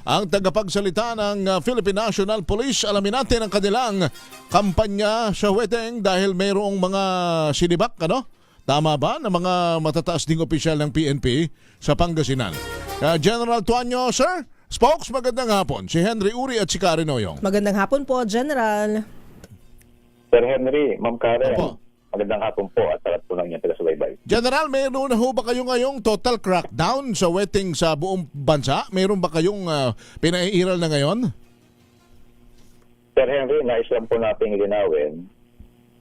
ang tagapagsalita ng Philippine National Police. Alamin natin ang kanilang kampanya sa wedding dahil mayroong mga sinibak, ano? Tama ba, ng mga matataas ding opisyal ng PNP sa Pangasinan? General Tuanyo, sir. Spokes, magandang hapon. Si Henry Uri at si Karen Oyong. Magandang hapon po, General. Sir Henry, Ma'am Karen, Opo. magandang hapon po at salat po lang niya taga-subaybay. General, mayroon na ho ba kayo ngayong total crackdown sa wedding sa buong bansa? Mayroon ba kayong pinaiiral na ngayon? Sir Henry, nais lang po natin linawin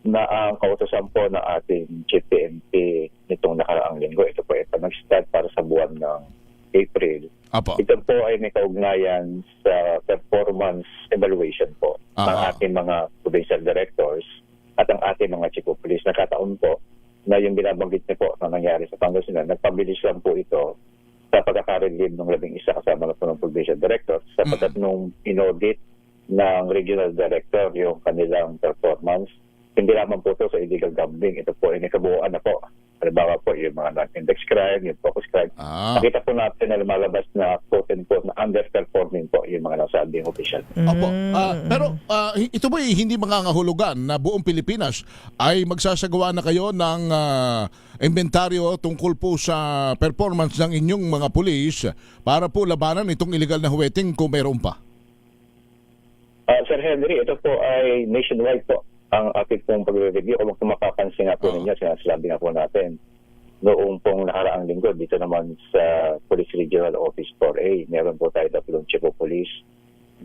na ang kautosan po ng ating Chief PNP nitong nakaraang linggo, ito po ay nag-start para sa buwan ng April. Apo. Ito po ay may kaugnayan sa performance evaluation po ng ating mga provincial directors at ang ating mga chief of police. Nakataon po na yung binabanggit niyo po na nangyari sa Pangasinan, nagpabilis lang po ito sa pagkaka-relieve ng 11 kasama na po ng provincial directors sapagkat nung inaudit ng regional director yung kanilang performance, hindi lamang po ito sa illegal gambling. Ito po ay nakabuuan na po. Halimbawa po yung mga non-index crime, yung focus crime. Nakita po natin na lumalabas na quote-unquote na underperforming po yung mga nasabing official. Opo. Pero ito ba hindi mangangahulugan na buong Pilipinas ay magsasagawa na kayo ng inventaryo tungkol po sa performance ng inyong mga pulis para po labanan itong illegal na huweting kung meron pa? Sir Henry, ito po ay nationwide po ang ating pong pag-review. Kung mapapansin nga po ninyo, sinasabi nga po natin, noong pong nakaraang linggo, dito naman sa Police Regional Office 4A, meron po tayo 3 chief of police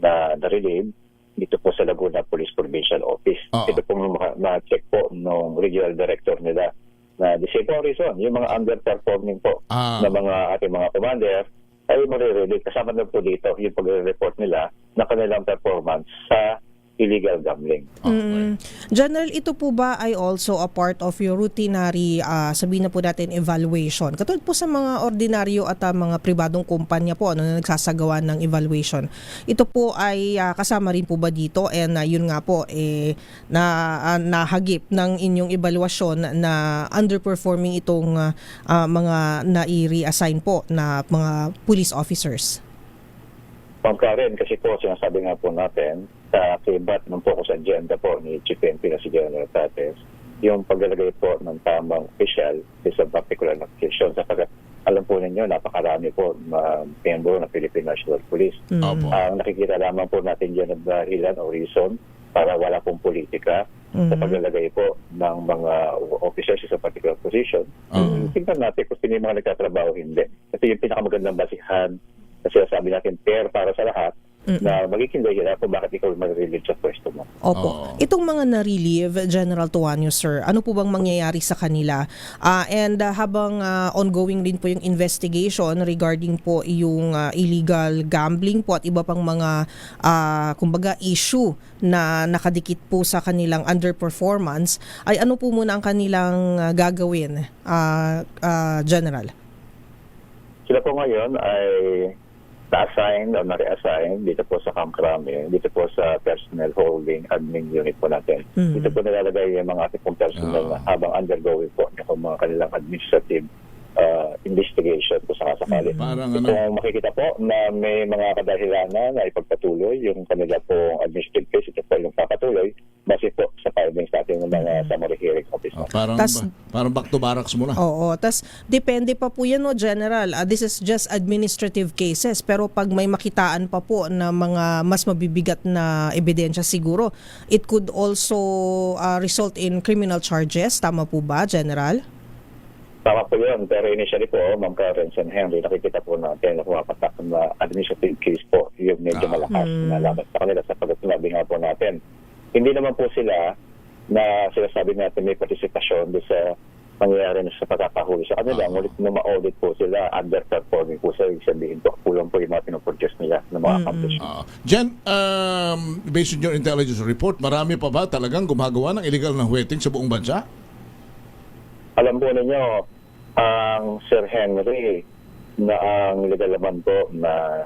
na na-relieve dito po sa Laguna Police Provincial Office. Ito pong ma-check po ng regional director nila na the same reason, yung mga underperforming po na mga ating mga commander ay marirelieve. Kasama na po dito yung pag-report nila na kanilang performance sa illegal gambling. General, ito po ba ay also a part of your routinary, sabihin na po natin, evaluation? Katulad po sa mga ordinaryo at mga pribadong kumpanya po na nagsasagawa ng evaluation. Ito po ay kasama rin po ba dito? And yun nga po, nahagip ng inyong evaluasyon na underperforming itong mga nai-reassign po na mga police officers? Ma'am Karen, kasi po sinasabi nga po natin sa kibat ng focus agenda po ni Chief PNP na si General Tates, yung paglalagay po ng tamang official sa particular location. Sapagkat alam po ninyo, napakarami po miyembro ng Philippine National Police. Ang nakikita lamang po natin dyan ng dahilan o reason para wala pong politika sa paglalagay po ng mga officers sa particular position. Tingnan natin kung sino yung mga nagtatrabaho, hindi. Kasi yung pinakamagandang basihan kasi sabi natin fair para sa lahat na magiging dahilan kung bakit ikaw mag-relieve sa pwesto mo. Opo. Itong mga na-relieve, General Tuanyo, sir, ano po bang mangyayari sa kanila? And habang ongoing din po yung investigation regarding po yung illegal gambling po at iba pang mga kumbaga issue na nakadikit po sa kanilang underperformance, ay ano po muna ang kanilang gagawin, General? Sila po ngayon ay na-assign o na-reassign dito po sa Camp Crame, dito po sa Personnel Holding Admin Unit po natin. Dito po nilalagay yung mga ating pong personnel na habang undergoing po yung mga kanilang administrative investigation po sa kasakali. Kung makikita po na may mga kadahilanan na ipagpatuloy yung kanila pong administrative case, ito po yung papatuloy base po sa filings natin ng mga summary hearing officer. Parang back to barracks muna. Oo. Tas depende pa po yan, no, General. This is just administrative cases. Pero pag may makitaan pa po na mga mas mabibigat na ebidensya siguro, it could also result in criminal charges. Tama po ba, General? Tama po yun. Pero initially po, Ma'am Karen and Henry, nakikita po natin na pumapatak na administrative case po yung medyo malakas na laban sa kanila sa pagkakinabi nga po natin. Hindi naman po sila na sinasabi natin may partisipasyon doon sa pangyayari na sa pagkakahuli sa kanila. Ngunit na ma-audit po sila, underperforming po sa sabihin po, kulang po yung mga pinoproduce nila ng mga accomplishments. Jen, based on your intelligence report, marami pa ba talagang gumagawa ng illegal na huweting sa buong bansa? Alam po ninyo, ang Sir Henry, na ang legal naman po na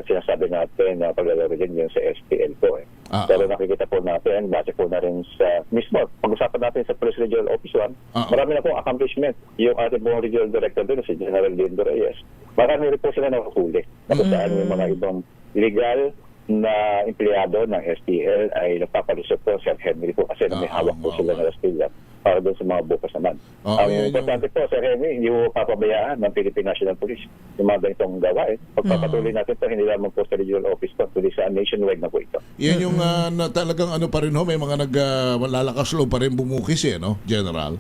sinasabi natin na paglalaro din yung sa SPL po. Pero nakikita po natin, base po na rin sa mismo, pag-usapan natin sa Police Regional Office 1, marami na pong accomplishment. Yung ating pong Regional Director doon, si General Lindo Reyes, marami rin po sila nakahuli. Tapos saan yung mga ibang legal na empleyado ng STL ay nagpapalusot po Sir Henry po kasi may hawak po sila na Rastilla para doon sa mga bukas naman. Ang importante po, Sir Henry, hindi po papabayaan ng Philippine National Police yung mga ganitong gawain. Pagpapatuloy natin ito, hindi lamang po sa regional office po, kundi sa nationwide na po ito. Yan yung na talagang ano pa rin ho, may mga lalakas loob pa rin bumukis no, General?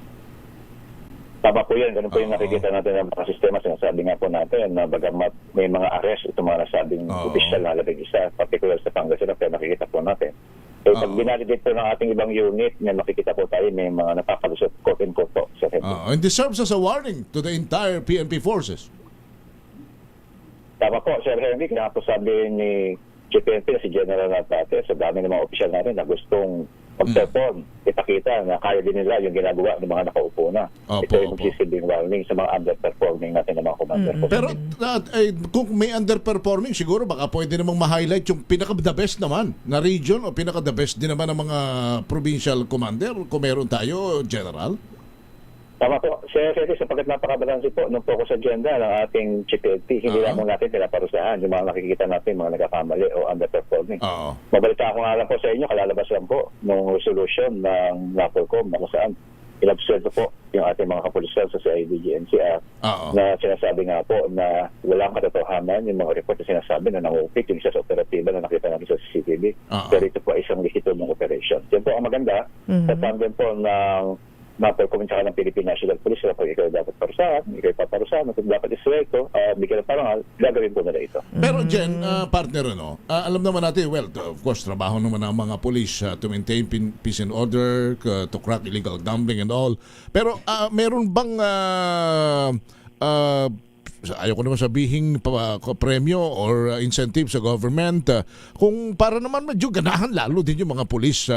Tama po yan. Ganun po yung nakikita natin ng mga sistema. Sinasabi nga po natin na bagamat may mga arrest, itong mga nasabing official na labing isa, particular sa Pangasinan, pero nakikita po natin. So, pag binalidate po ng ating ibang unit, na makikita po tayo may mga napapalusot, quote-unquote po. And this serves as a warning to the entire PNP forces. Tama po, Sir Henry. Kaya po sabi ni GPNP na si General Natate, sa dami ng mga opisyal natin na gustong mag-perform, ipakita na kaya din nila yung ginagawa ng mga nakaupo na. Ito yung magsisilbing warning sa mga underperforming natin ng mga commander. Pero kung may underperforming, siguro baka pwede namang ma-highlight yung pinaka-the best naman na region o pinaka-the best din naman ng mga provincial commander kung meron tayo, General. Tama po. Sir Henry, sapagkat napakabalansi po ng focus agenda ng ating GPNP, hindi lamang natin pinaparusahan yung mga nakikita natin, mga nagkakamali o underperforming. Mabalita ko nga lang po sa inyo, kalalabas lang po ng resolution ng NAPOLCOM na kung saan inabsuelto po yung ating mga kapulisan sa CIDG-NCR na sinasabi nga po na walang katotohanan yung mga report na sinasabi na nangupit yung isa sa operatiba na nakita namin sa CCTV. Pero ito po ay isang legitimong operation. Yan po ang maganda sa tandem po ng NAPOLCOM at ng Philippine National Police na pag ikaw dapat parusahan, ikaw paparusahan, kung dapat iswelto, bigyan ng parangal, gagawin po nila ito. Pero Jen, partner, alam naman natin, well, of course, trabaho naman ng mga police to maintain peace and order, to crack illegal gambling and all. Pero meron bang, ayaw ko naman sabihin premyo or incentive sa government kung para naman medyo ganahan lalo din yung mga police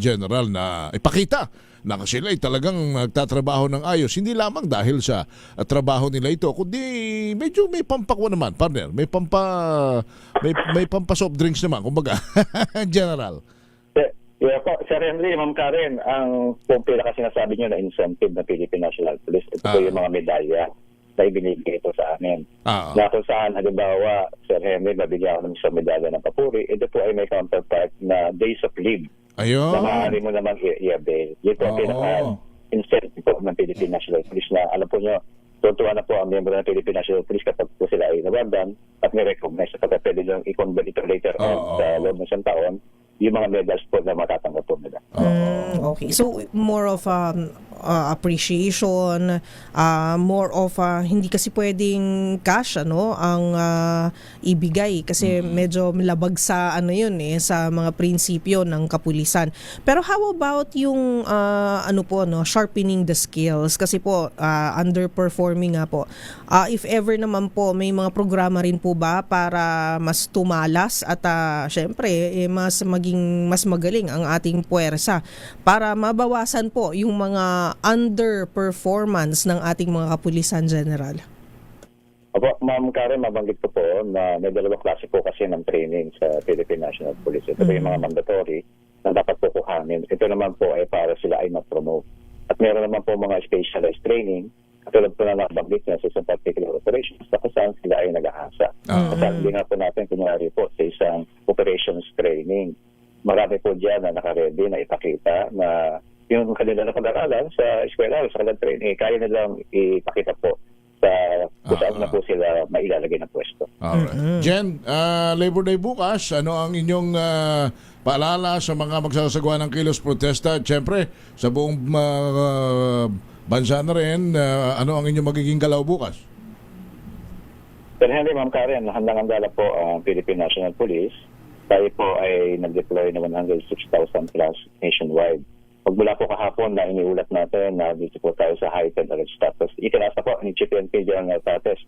general na ipakita na sila ay talagang nagtatrabaho ng ayos, hindi lamang dahil sa trabaho nila ito, kundi medyo may pampakwa naman, partner, may pampa soft drinks naman, kumbaga. General. Yeah, po, Sir Henry, Ma'am Karen, ang pumpila kasi sinasabi nyo na incentive ng Philippine National Police, ito po yung mga medalya na ibinigay ito sa amin. Na kung saan, halimbawa, Sir Henry, nabigyan ako ng isang medalya ng papuri, ito po ay may counterpart na days of leave. Ayun. Na maaari mo naman i-avail. Yun po ang pinaka-incentive po ng Philippine National Police na alam po nyo, tuwa na po ang miyembro ng Philippine National Police kapag po sila ay nawagan at ni-recognize kapag pwede lang i-convert ito later on sa loob ng isang taon, yung mga medals po na matatanggap po nila. Okay. So, more of appreciation, more of hindi kasi pwedeng cash ang ibigay kasi medyo labag sa yun sa mga prinsipyo ng kapulisan. Pero how about yung sharpening the skills kasi po underperforming nga po. If ever naman po may mga programa rin po ba para mas tumalas at syempre maging mas magaling ang ating puwersa para mabawasan po yung mga underperformance ng ating mga kapulisan, General? Opo, Ma'am Karen, mabanggit ko po na may dalawang klase po kasi ng training sa Philippine National Police. Ito po yung mga mandatory na dapat po kuhanin. Ito naman po ay para sila ay ma-promote. At meron naman po mga specialized training katulad po na nabanggit niya sa isang particular operations na kung saan sila ay nag-ahasa. Kasabi nga po natin, kunyari po sa isang operations training, marami po dyan na nakaredy na ipakita na yung kanila na pag-aralan sa eskwela o sa kanilang training, kaya nilang ipakita po sa kung saan na po sila mailalagay ng pwesto. Alright. Jen, Labor Day bukas, ano ang inyong paalala sa mga magsasagawa ng kilos protesta? At syempre, sa buong bansa na rin, ano ang inyong magiging galaw bukas? Sir Henry, Ma'am Karen, handang-handala po ang Philippine National Police. Tayo po ay nag-deploy na 106,000 plus nationwide. Pagmula po kahapon na iniulat natin na dito po tayo sa heightened alert status. Itinaas na po ni GPNP General Tates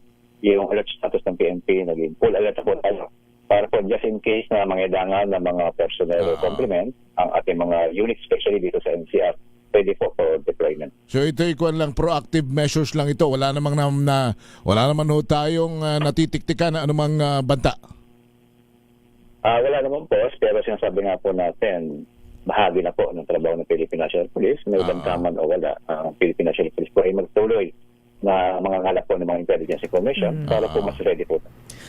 yung alert status ng PNP. Naging full alert na po tayo para po just in case na mangidangan ng mga personnel complement ang ating mga units, especially dito sa NCR, pwede po for deployment. So ito lang proactive measures lang ito. Wala namang wala naman ho tayong natitiktikan na anumang banta. Wala naman po, pero sinasabi nga po natin, bahagi na po ng trabaho ng Philippine National Police, may bantaman o wala, ang Philippine National Police po ay magtuloy na mga ngalap po ng mga intelligence information para po mas ready po.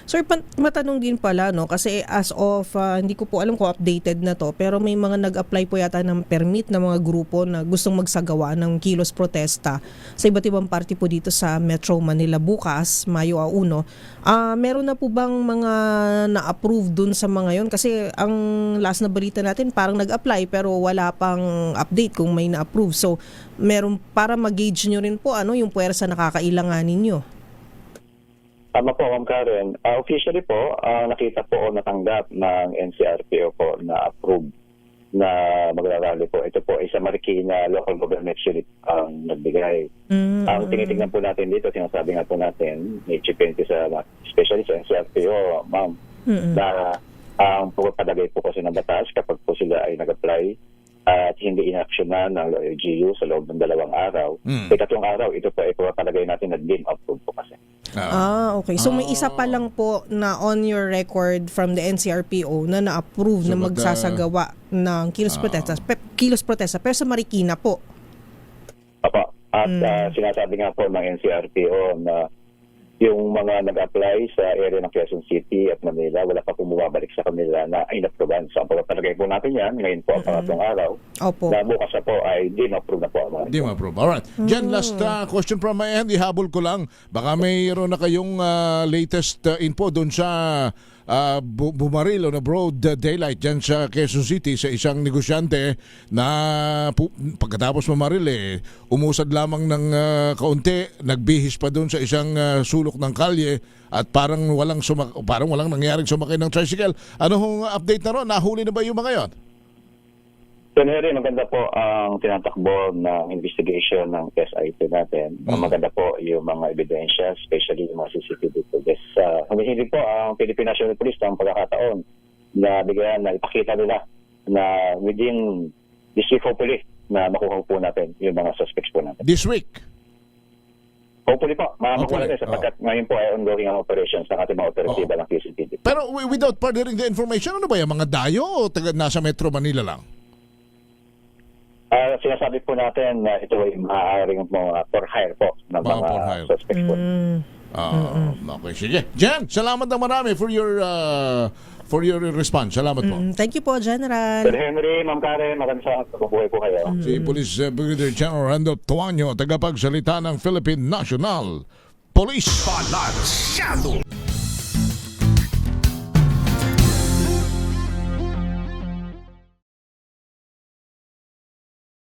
Sir, matanong din pala, no, kasi as of, hindi ko po alam kung updated na to, pero may mga nag-apply po yata ng permit na mga grupo na gustong magsagawa ng kilos protesta sa iba't ibang party po dito sa Metro Manila bukas, Mayo 1. Meron na po bang mga na-approve dun sa mga yon? Kasi ang last na balita natin parang nag-apply pero wala pang update kung may na-approve. So, meron para mag-gauge nyo rin po yung puwersa na kakailanganin nyo. Tama po, Ma'am Karen. Officially po, nakita po o natanggap ng NCRPO po na approved na magrarally po. Ito po ay sa Marikina Local Government Unit ang nagbigay. Ang tinitingnan po natin dito, sinasabi nga po natin, may chipente sa especially sa NCRPO, Ma'am, na ang pagpapadagay po kasi ng batas kapag po sila ay nag-apply at hindi inaksyonan ng LGU sa loob ng 2 araw. Ikatlong araw, ito po ay pagpapadagay natin na deem approved po kasi. Okay. So may isa pa lang po na on your record from the NCRPO na na-approve na magsasagawa ng kilos protesta pero sa Marikina po. Apo. At sinasabi nga po ng NCRPO na yung mga nag-apply sa area ng Quezon City at Manila, wala pa pong bumabalik sa kanila na in-approvean. So, ang pagpapalagay po natin yan, ngayon po ang pangatlong araw, Opo. na bukas na po ay di-approve na po. Di ma-approve. Alright. Jen, last question from my end. Ihabol ko lang. Baka mayroon na kayong latest info doon sa bumaril o na broad daylight dyan sa Quezon City sa isang negosyante na pagkatapos mamaril umusad lamang ng kaunti, nagbihis pa doon sa isang sulok ng kalye at parang walang nangyaring sumakay ng tricycle. Ano hong update na ron? Nahuli na ba yung mga yon? Henry, maganda po ang tinatakbo ng investigation ng SIT natin. Maganda po yung mga ebidensya, especially yung mga CCTV footage. Humihilig po ang Philippine National Police ng pagkakataon na bigyan na ipakita nila na within this week hopefully na makuha po natin yung mga suspects po natin. This week? Hopefully po, makakuha natin sapagkat ngayon po ay ongoing ang operations ng ating mga operatiba ng CCTV. Pero without furthering the information, ano ba yung mga dayo o nasa Metro Manila lang? Sinasabi po natin na ito ay maaaring mga for hire po ng mga suspects po. Okay, sige. Jen, salamat na marami for your response. Salamat po. Thank you po, General. Sir Henry, Ma'am Karen, maraming salamat po po kayo. Si Police Brigadier General Randolph Tuanyo, tagapagsalita ng Philippine National Police. Balansyado.